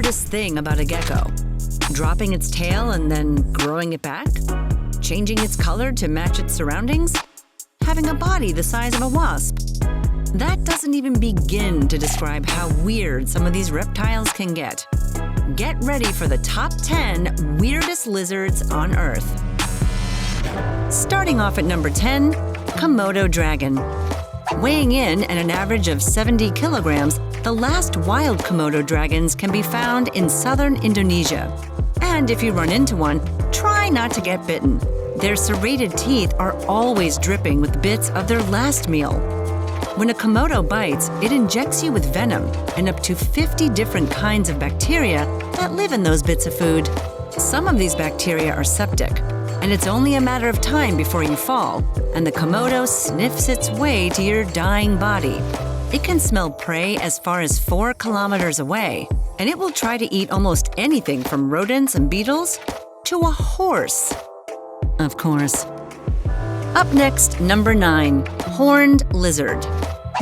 weirdest thing about a gecko? Dropping its tail and then growing it back? Changing its color to match its surroundings? Having a body the size of a wasp? That doesn't even begin to describe how weird some of these reptiles can get. Get ready for the top 10 weirdest lizards on Earth. Starting off at number 10, Komodo dragon. Weighing in at an average of 70 kilograms, the last wild Komodo dragons can be found in southern Indonesia. And if you run into one, try not to get bitten. Their serrated teeth are always dripping with bits of their last meal. When a Komodo bites, it injects you with venom and up to 50 different kinds of bacteria that live in those bits of food. Some of these bacteria are septic, and it's only a matter of time before you fall, and the Komodo sniffs its way to your dying body. It can smell prey as far as 4 kilometers away, and it will try to eat almost anything from rodents and beetles to a horse. Of course. Up next, number 9, horned lizard.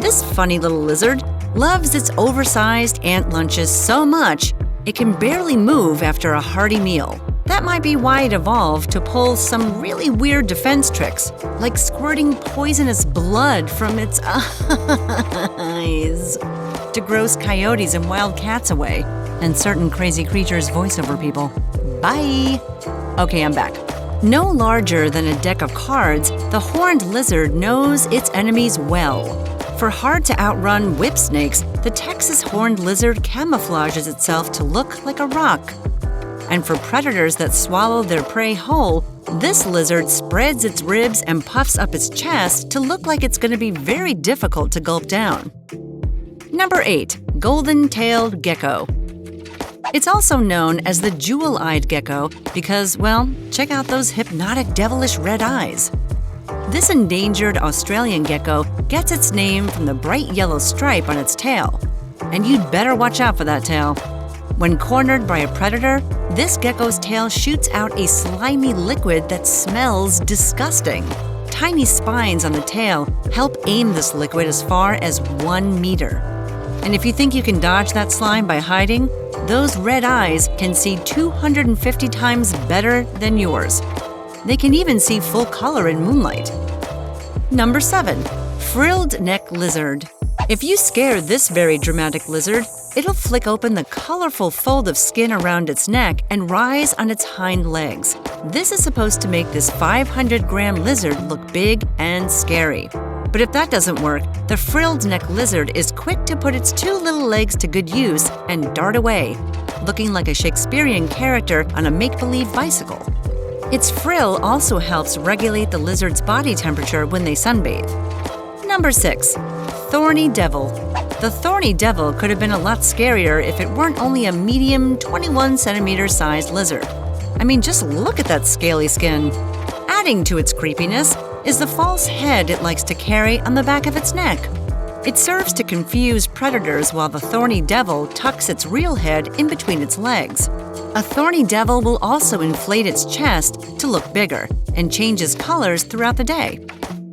This funny little lizard loves its oversized ant lunches so much it can barely move after a hearty meal. That might be why it evolved to pull some really weird defense tricks, like squirting poisonous blood from its eyes to gross coyotes and wild cats away, and certain crazy creatures' voiceover people. Bye! Okay, I'm back. No larger than a deck of cards, the horned lizard knows its enemies well. For hard-to-outrun whip snakes, the Texas horned lizard camouflages itself to look like a rock. And for predators that swallow their prey whole, this lizard spreads its ribs and puffs up its chest to look like it's going to be very difficult to gulp down. Number 8, golden-tailed gecko. It's also known as the jewel-eyed gecko because, well, check out those hypnotic devilish red eyes. This endangered Australian gecko gets its name from the bright yellow stripe on its tail. And you'd better watch out for that tail. When cornered by a predator, this gecko's tail shoots out a slimy liquid that smells disgusting. Tiny spines on the tail help aim this liquid as far as 1 meter. And if you think you can dodge that slime by hiding, those red eyes can see 250 times better than yours. They can even see full color in moonlight. Number 7, frilled-neck lizard. If you scare this very dramatic lizard, it'll flick open the colorful fold of skin around its neck and rise on its hind legs. This is supposed to make this 500-gram lizard look big and scary. But if that doesn't work, the frilled-neck lizard is quick to put its 2 little legs to good use and dart away, looking like a Shakespearean character on a make-believe bicycle. Its frill also helps regulate the lizard's body temperature when they sunbathe. Number 6, thorny devil. The thorny devil could have been a lot scarier if it weren't only a medium 21-centimeter sized lizard. I mean, just look at that scaly skin. Adding to its creepiness is the false head it likes to carry on the back of its neck. It serves to confuse predators while the thorny devil tucks its real head in between its legs. A thorny devil will also inflate its chest to look bigger and changes colors throughout the day.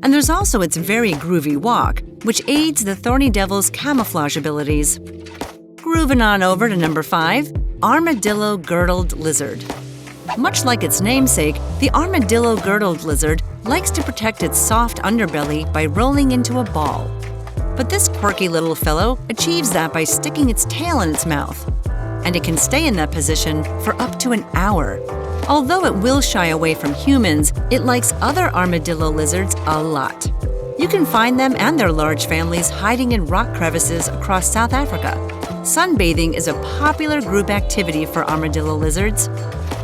And there's also its very groovy walk, which aids the thorny devil's camouflage abilities. Grooving on over to number 5, armadillo girdled lizard. Much like its namesake, the armadillo girdled lizard likes to protect its soft underbelly by rolling into a ball. But this quirky little fellow achieves that by sticking its tail in its mouth. And it can stay in that position for up to an hour. Although it will shy away from humans, it likes other armadillo lizards a lot. You can find them and their large families hiding in rock crevices across South Africa. Sunbathing is a popular group activity for armadillo lizards.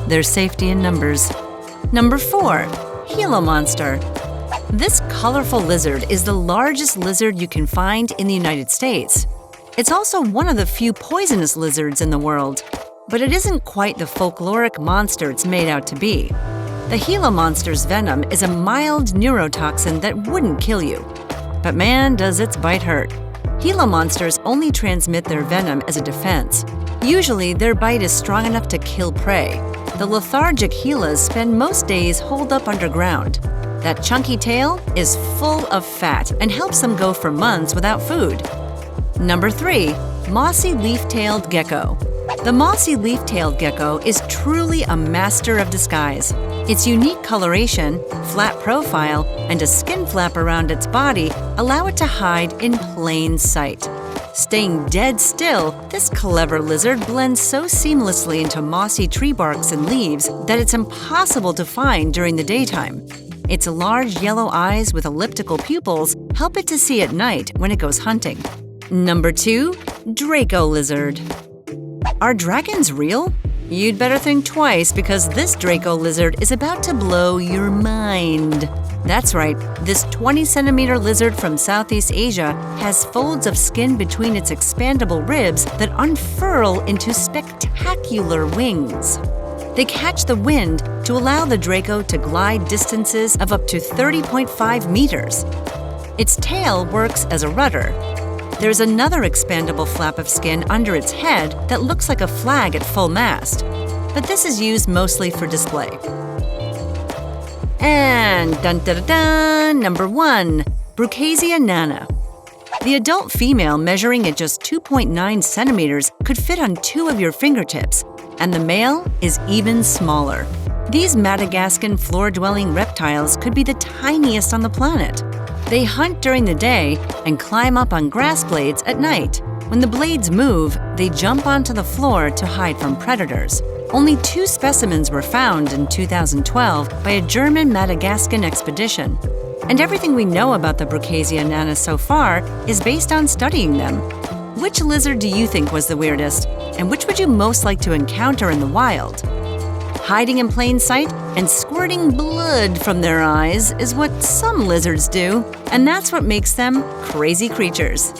There's safety in numbers. Number 4, Gila monster. This colorful lizard is the largest lizard you can find in the United States. It's also one of the few poisonous lizards in the world, but it isn't quite the folkloric monster it's made out to be. The Gila monster's venom is a mild neurotoxin that wouldn't kill you. But man, does its bite hurt. Gila monsters only transmit their venom as a defense. Usually, their bite is strong enough to kill prey. The lethargic Gilas spend most days holed up underground. That chunky tail is full of fat and helps them go for months without food. Number 3, mossy leaf-tailed gecko. The mossy leaf-tailed gecko is truly a master of disguise. Its unique coloration, flat profile, and a skin flap around its body allow it to hide in plain sight. Staying dead still, this clever lizard blends so seamlessly into mossy tree barks and leaves that it's impossible to find during the daytime. Its large yellow eyes with elliptical pupils help it to see at night when it goes hunting. Number 2. Draco lizard. Are dragons real? You'd better think twice because this Draco lizard is about to blow your mind. That's right, this 20-centimeter lizard from Southeast Asia has folds of skin between its expandable ribs that unfurl into spectacular wings. They catch the wind to allow the Draco to glide distances of up to 30.5 meters. Its tail works as a rudder. There's another expandable flap of skin under its head that looks like a flag at full mast, but this is used mostly for display. And dun-dun-dun, number 1, Brookesia nana. The adult female, measuring at just 2.9 centimeters, could fit on 2 of your fingertips, and the male is even smaller. These Madagascan floor-dwelling reptiles could be the tiniest on the planet. They hunt during the day and climb up on grass blades at night. When the blades move, they jump onto the floor to hide from predators. Only 2 specimens were found in 2012 by a German Madagascan expedition. And everything we know about the Brookesia nana so far is based on studying them. Which lizard do you think was the weirdest? And which would you most like to encounter in the wild? Hiding in plain sight and squirting blood from their eyes is what some lizards do, and that's what makes them crazy creatures.